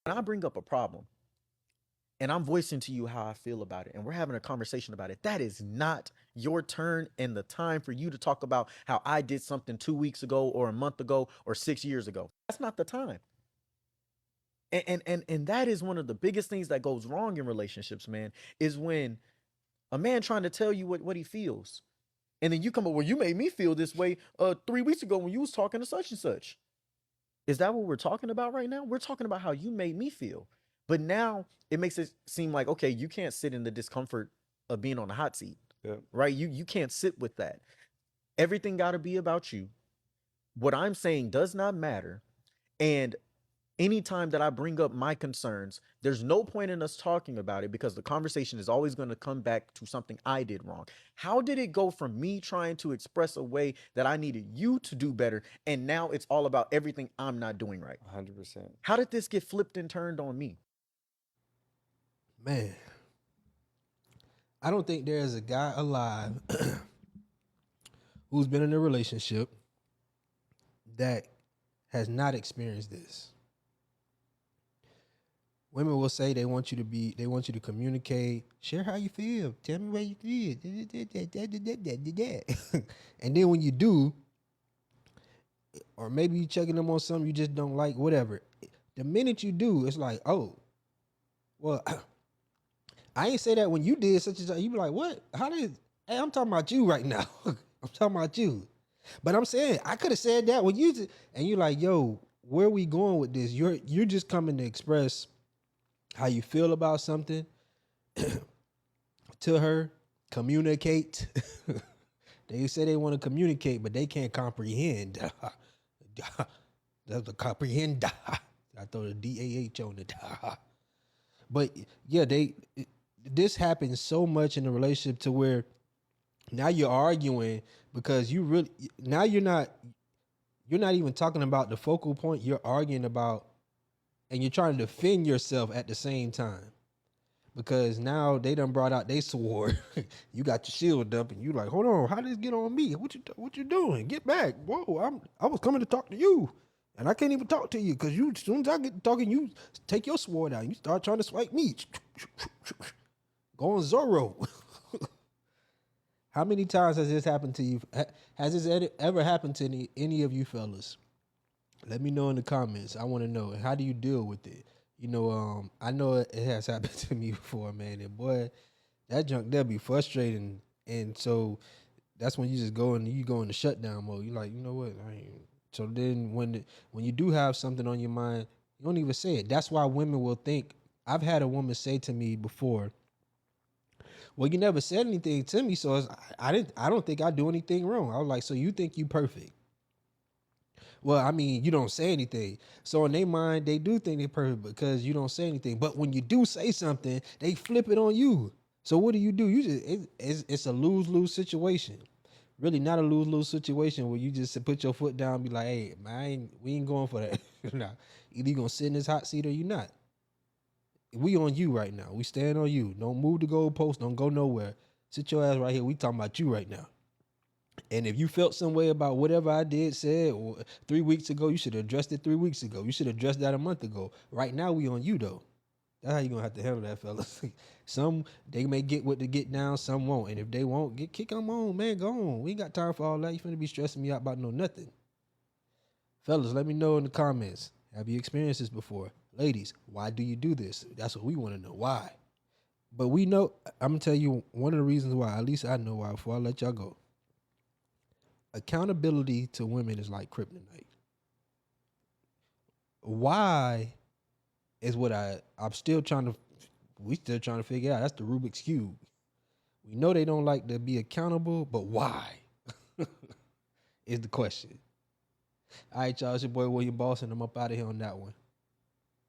When I bring up a problem and I'm voicing to you how I feel about it, and we're having a conversation about it, that is not your turn and the time for you to talk about how I did something 2 weeks ago or a month ago or 6 years ago. That's not the time. And that is one of the biggest things that goes wrong in relationships, man, is when a man trying to tell you what he feels. And then you come up, well, you made me feel this way 3 weeks ago when you was talking to such and such. Is that what we're talking about right now? We're talking about how you made me feel. But now it makes it seem like, okay, you can't sit in the discomfort of being on the hot seat. Yeah. Right? You can't sit with that. Everything got to be about you. What I'm saying does not matter. And anytime that I bring up my concerns, there's no point in us talking about it because the conversation is always going to come back to something I did wrong. How did it go from me trying to express a way that I needed you to do better, and now it's all about everything I'm not doing right? 100%. How did this get flipped and turned on me? Man, I don't think there is a guy alive who's been in a relationship that has not experienced this. Women will say they want you to communicate, share how you feel, tell me what you feel. And then when you do, or maybe you checking them on something you just don't like, whatever. The minute you do, it's like, oh, well, I ain't say that when you did such and such. You be like, what? How did? Hey, I'm talking about you right now. I'm talking about you. But I'm saying I could have said that when you and you're like, yo, where are we going with this? You're just coming to express how you feel about something to her, communicate. They say they want to communicate, but they can't comprehend. That's the comprehend. I throw the DAH on it. But yeah, this happens so much in a relationship to where now you're arguing because now you're not even talking about the focal point. You're arguing about, and you're trying to defend yourself at the same time. Because now they done brought out they sword. You got your shield up, and you like, hold on, how did this get on me? What you doing? Get back! Whoa, I was coming to talk to you, and I can't even talk to you because you. As soon as I get talking, you take your sword out. And you start trying to swipe me. Go on Zorro. How many times has this happened to you? Has this ever happened to any of you fellas? Let me know in the comments. I want to know. How do you deal with it? I know it has happened to me before, man. And boy, that junk there be frustrating. And so that's when you just go in the shutdown mode. You're like, you know what? So then when you do have something on your mind, you don't even say it. That's why women will think. I've had a woman say to me before, well, you never said anything to me, so I don't think I do anything wrong. I was like, so you think you perfect? Well, I mean, you don't say anything. So in their mind, they do think they're perfect because you don't say anything. But when you do say something, they flip it on you. So what do? You just it's a lose-lose situation. Really not a lose-lose situation where you just put your foot down and be like, hey, man, we ain't going for that. Nah. Either you gonna sit in this hot seat or you not. We on you right now. We stand on you. Don't move the goalpost. Don't go nowhere. Sit your ass right here. We talking about you right now. And if you felt some way about whatever I did, said, or 3 weeks ago, you should have addressed it 3 weeks ago. You should have addressed that a month ago. Right now, we on you though. That's how you gonna have to handle that, fellas. Some they may get what to get down, some won't. And if they won't, kick them on, man. Go on. We ain't got time for all that. You finna be stressing me out about no nothing. Fellas, let me know in the comments. Have you experienced this before? Ladies, why do you do this? That's what we want to know. Why? But we know, I'm gonna tell you one of the reasons why, at least I know why before I let y'all go. Accountability to women is like kryptonite. Why is what I'm still trying to we still trying to figure out. That's the Rubik's Cube. We know they don't like to be accountable, but why? Is the question. All right, y'all. It's your boy William Boss, and I'm up out of here on that one.